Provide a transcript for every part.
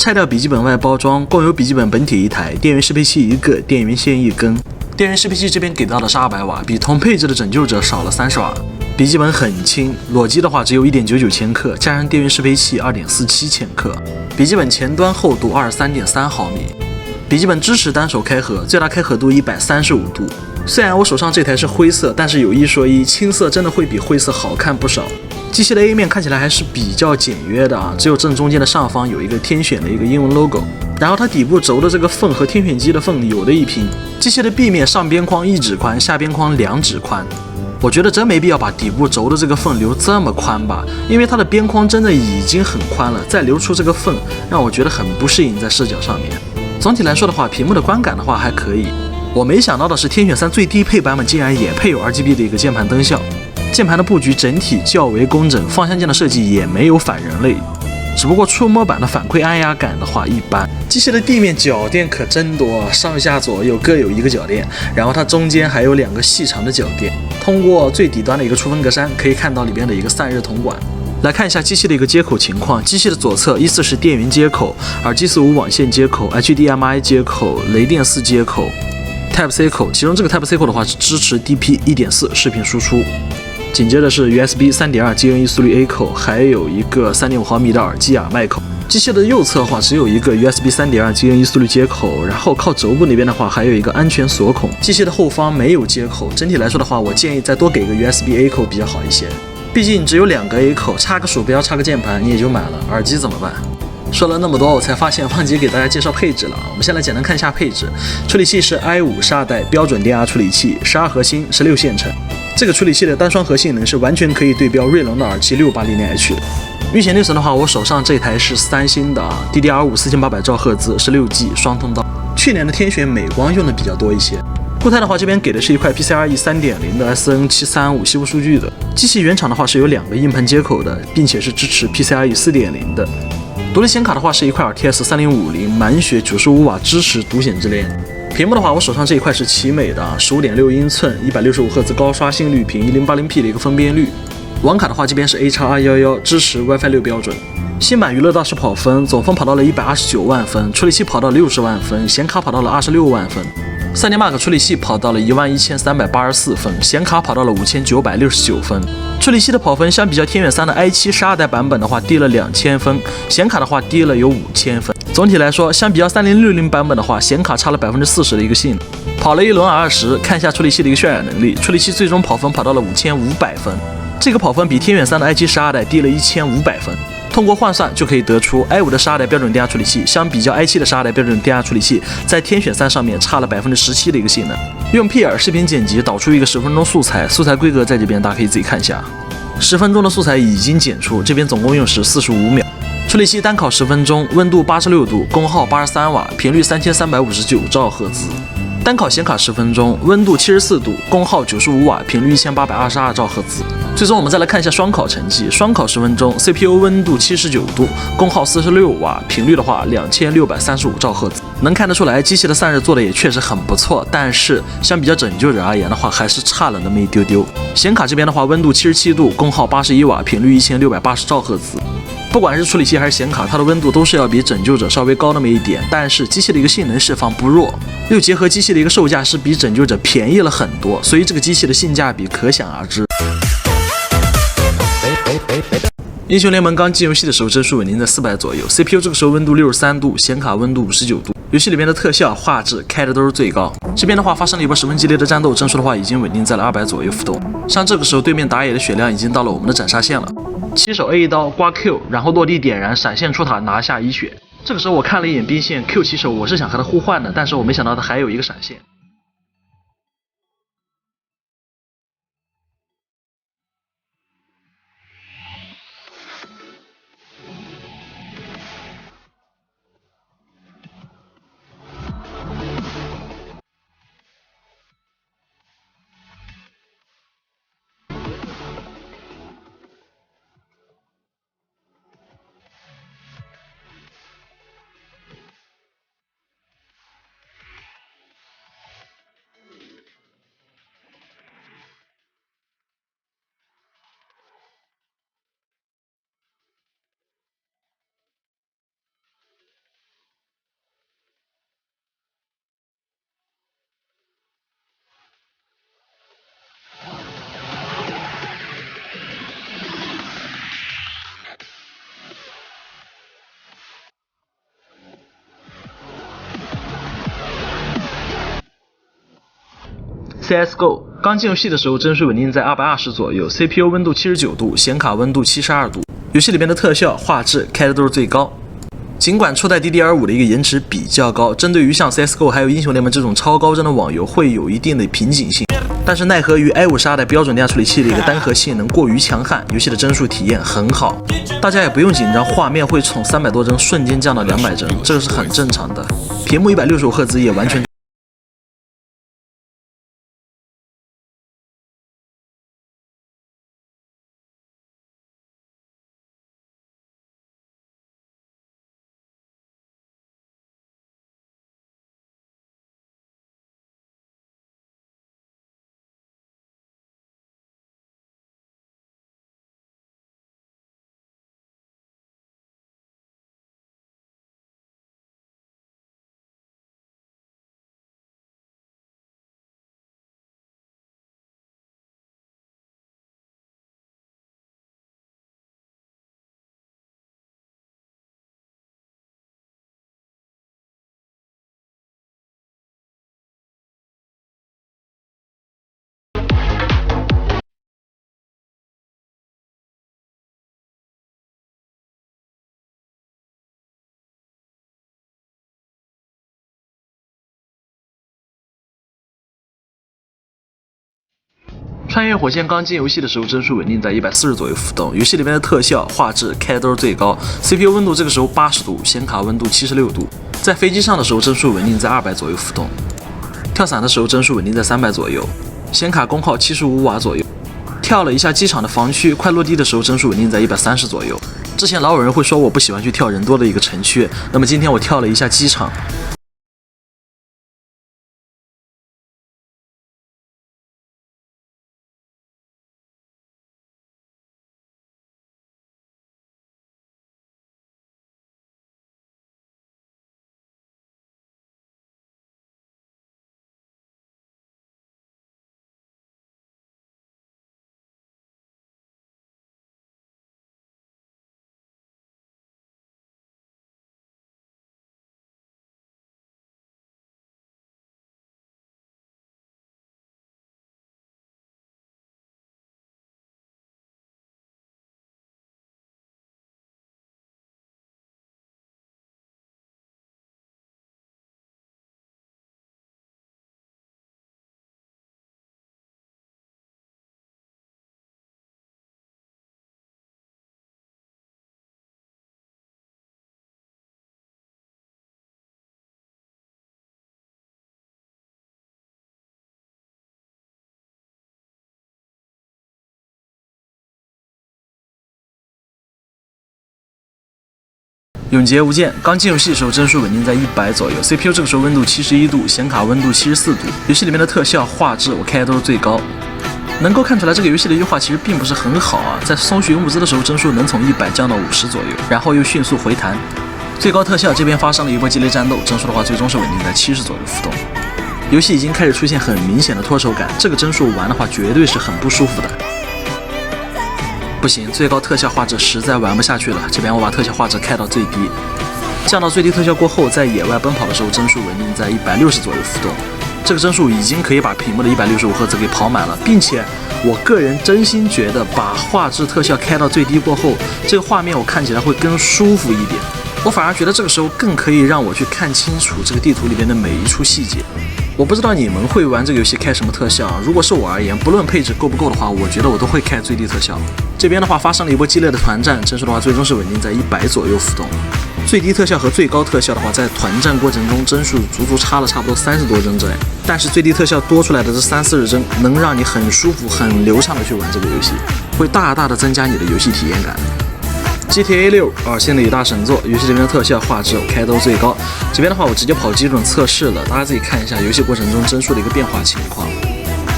拆掉笔记本外包装，共有笔记本本体1台，电源适配器1个，电源线1根。电源适配器这边给到的是200瓦，比同配置的拯救者少了30瓦。笔记本很轻，裸机的话只有1.99千克，加上电源适配器2.47千克。笔记本前端厚度23.3毫米。笔记本支持单手开合，最大开合度135度。虽然我手上这台是灰色，但是有一说一，青色真的会比灰色好看不少。机器的 A 面看起来还是比较简约的啊，只有正中间的上方有一个天选的一个英文 logo， 然后它底部轴的这个缝和天选机的缝有的一拼。机器的 B 面上边框1指宽，下边框2指宽。我觉得真没必要把底部轴的这个缝留这么宽吧，因为它的边框真的已经很宽了，再留出这个缝，让我觉得很不适应在视角上面。总体来说的话，屏幕的观感的话还可以。我没想到的是，天选3最低配版本竟然也配有 RGB 的一个键盘灯效。键盘的布局整体较为工整，方向键的设计也没有反人类，只不过触摸板的反馈按压感的话一般。机器的地面脚垫可真多，上下左右各有1个脚垫，然后它中间还有2个细长的脚垫。通过最底端的一个出风格栅，可以看到里边的一个散热铜管。来看一下机器的一个接口情况，机器的左侧依次是电源接口、耳机4.5网线接口、HDMI 接口、雷电4接口、Type C 口，其中这个 Type C 口的话是支持 DP 1.4 视频输出。紧接着是 USB 3.2 基因一速率 A 口，还有一个3.5毫米的耳机耳麦口。机器的右侧的话只有一个 USB 3.2 基因一速率接口，然后靠轴部那边的话还有一个安全锁孔。机器的后方没有接口，整体来说的话，我建议再多给个 USB A 口比较好一些。毕竟只有2个 A 口，插个鼠标插个键盘你也就满了，耳机怎么办？说了那么多，我才发现忘记给大家介绍配置了。我们先来简单看一下配置。处理器是 i5 12代标准电压处理器，12核心16线程。这个处理器的单双核性能是完全可以对标锐龙的耳机680H 的。运行内存的话，我手上这台是三星的DDR5 4800兆赫兹16G 双通道。去年的天选美光用的比较多一些。固态的话，这边给的是一块 PCIe 3.0的 SN735 西部数据的。机器原厂的话是有2个硬盘接口的，并且是支持 PCIe 4.0的。独立显卡的话是一块 RTX 3050满血95瓦，支持独显之恋。屏幕的话，我手上这一块是奇美的15.6英寸165赫兹高刷新率屏 1080P 的一个分辨率。网卡的话，这边是 A211，支持 WiFi 6标准。新版娱乐大师跑分，总分跑到了129万分，处理器跑到了60万分，显卡跑到了26万分。3D Mark 处理器跑到了11384分，显卡跑到了5969分。处理器的跑分相比较天选3的 i7 12代版本的话低了2000分，显卡的话低了有5000分。总体来说，相比较3060版本的话，显卡差了40%的一个性能。跑了一轮 R10，看一下处理器的一个渲染能力，处理器最终跑分跑到了5500分，这个跑分比天选3的 i7 12代低了1500分。通过换算就可以得出 i5 的12代标准电压处理器相比较 i7 的12代标准电压处理器，在天选3上面差了17%的一个性能。用 P2 视频剪辑导出一个10分钟素材，素材规格在这边大家可以自己看一下。10分钟的素材已经剪出，这边总共用时45秒。处理器单烤10分钟，温度86度，功耗83瓦，频率3359兆赫兹。单烤显卡10分钟，温度74度，功耗95瓦，频率1822兆赫兹。最终我们再来看一下双烤成绩，双烤10分钟 CPU 温度79度，功耗46瓦，频率的话2635兆赫兹。能看得出来机器的散热做的也确实很不错，但是相比较拯救者而言的话，还是差了那么一丢丢。显卡这边的话，温度77度，功耗81瓦，频率1680兆赫兹。不管是处理器还是显卡，它的温度都是要比拯救者稍微高那么一点，但是机器的一个性能释放不弱，又结合机器的一个售价是比拯救者便宜了很多，所以这个机器的性价比可想而知。英雄联盟刚进游戏的时候帧数稳定在400左右， CPU 这个时候温度63度，显卡温度59度，游戏里面的特效画质开的都是最高。这边的话发生了一波十分激烈的战斗，帧数的话已经稳定在了200左右浮动。像这个时候对面打野的血量已经到了我们的斩杀线了，起手 A 一刀刮 Q， 然后落地点燃闪现出塔拿下1血。这个时候我看了一眼兵线 Q 起手，我是想和他互换的，但是我没想到他还有一个闪现。CSGO 刚进游戏的时候帧数稳定在220左右 ，CPU 温度79度，显卡温度72度。游戏里面的特效、画质开的都是最高。尽管初代 DDR5 的一个延迟比较高，针对于像 CSGO 还有英雄联盟这种超高帧的网游会有一定的瓶颈性。但是奈何于 i52 代标准电压处理器的一个单核性能过于强悍，游戏的帧数体验很好。大家也不用紧张，画面会从300多帧瞬间降到200帧，这个是很正常的。屏幕165赫兹也完全。穿越火线刚进游戏的时候帧数稳定在140左右浮动，游戏里面的特效、画质开的都是最高 ，CPU 温度这个时候80度，显卡温度76度。在飞机上的时候帧数稳定在200左右浮动，跳伞的时候帧数稳定在300左右，显卡功耗75瓦左右。跳了一下机场的防区，快落地的时候帧数稳定在130左右。之前老有人会说我不喜欢去跳人多的一个城区，那么今天我跳了一下机场。永劫无间刚进游戏的时候帧数稳定在100左右 ，CPU 这个时候温度71度，显卡温度74度。游戏里面的特效、画质我开的都是最高，能够看出来这个游戏的优化其实并不是很好啊。在搜寻物资的时候帧数能从100降到50左右，然后又迅速回弹。最高特效这边发生了一波激烈战斗，帧数的话最终是稳定在70左右浮动。游戏已经开始出现很明显的脱手感，这个帧数玩的话绝对是很不舒服的。不行，最高特效画质实在玩不下去了。这边我把特效画质开到最低，降到最低特效过后，在野外奔跑的时候帧数稳定在160左右浮动。这个帧数已经可以把屏幕的165赫兹给跑满了，并且我个人真心觉得把画质特效开到最低过后，这个画面我看起来会更舒服一点。我反而觉得这个时候更可以让我去看清楚这个地图里边的每一处细节。我不知道你们会玩这个游戏开什么特效，如果是我而言，不论配置够不够的话，我觉得我都会开最低特效。这边的话发生了一波激烈的团战，帧数的话最终是稳定在100左右浮动。最低特效和最高特效的话，在团战过程中帧数足足差了差不多30多帧这样，但是最低特效多出来的这30-40帧，能让你很舒服、很流畅的去玩这个游戏，会大大的增加你的游戏体验感。GTA 6新的一大神作，游戏里面的特效、画质我开都最高。这边的话我直接跑基准测试了，大家自己看一下游戏过程中帧数的一个变化情况。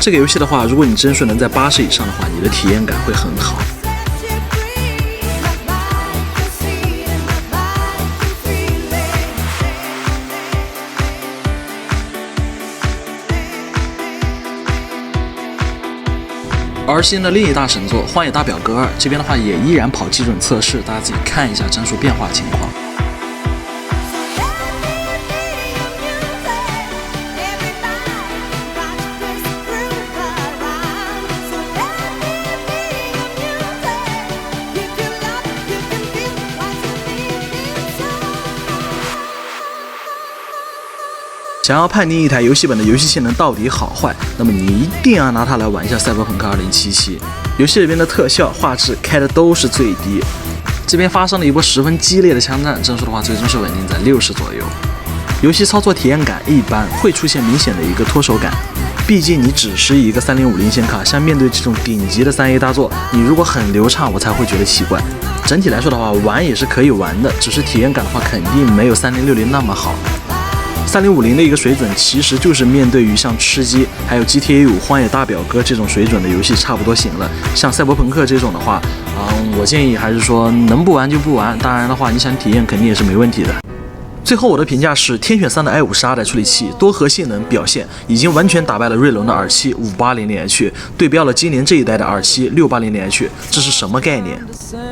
这个游戏的话，如果你帧数能在80以上的话，你的体验感会很好。而新的另一大神作《荒野大表哥2》，这边的话也依然跑基准测试，大家自己看一下帧数变化情况。想要判定一台游戏本的游戏性能到底好坏，那么你一定要拿它来玩一下《赛博朋克2077》。游戏里边的特效、画质开的都是最低。这边发生了一波十分激烈的枪战，帧数的话最终是稳定在60左右。游戏操作体验感一般，会出现明显的一个脱手感。毕竟你只是一个3050显卡，像面对这种顶级的3A 大作，你如果很流畅，我才会觉得奇怪。整体来说的话，玩也是可以玩的，只是体验感的话肯定没有3060那么好。3050的一个水准，其实就是面对于像吃鸡还有 GTA 5、荒野大表哥这种水准的游戏差不多行了。像赛博朋克这种的话，我建议还是说能不玩就不玩。当然的话，你想体验肯定也是没问题的。最后我的评价是，天选3的 i512代处理器多核性能表现已经完全打败了锐龙的 R7 5800H， 对标了今年这一代的 R7 6800H， 这是什么概念？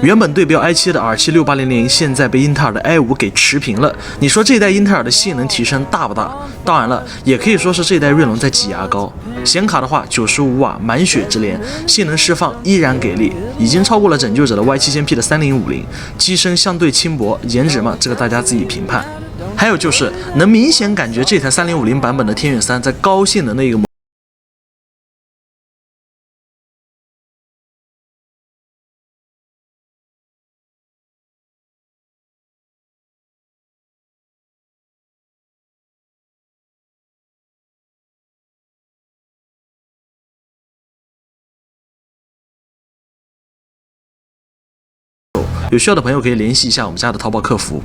原本对标 i7 的 R7 6800，现在被英特尔的 i5 给持平了。你说这一代英特尔的性能提升大不大？当然了，也可以说是这一代锐龙在挤牙膏。显卡的话，95瓦满血之连，性能释放依然给力，已经超过了拯救者的 Y7000P 的3050，机身相对轻薄，颜值嘛，这个大家自己评判。还有就是能明显感觉这台3050版本的天选3在高性能的一个有需要的朋友可以联系一下我们家的淘宝客服。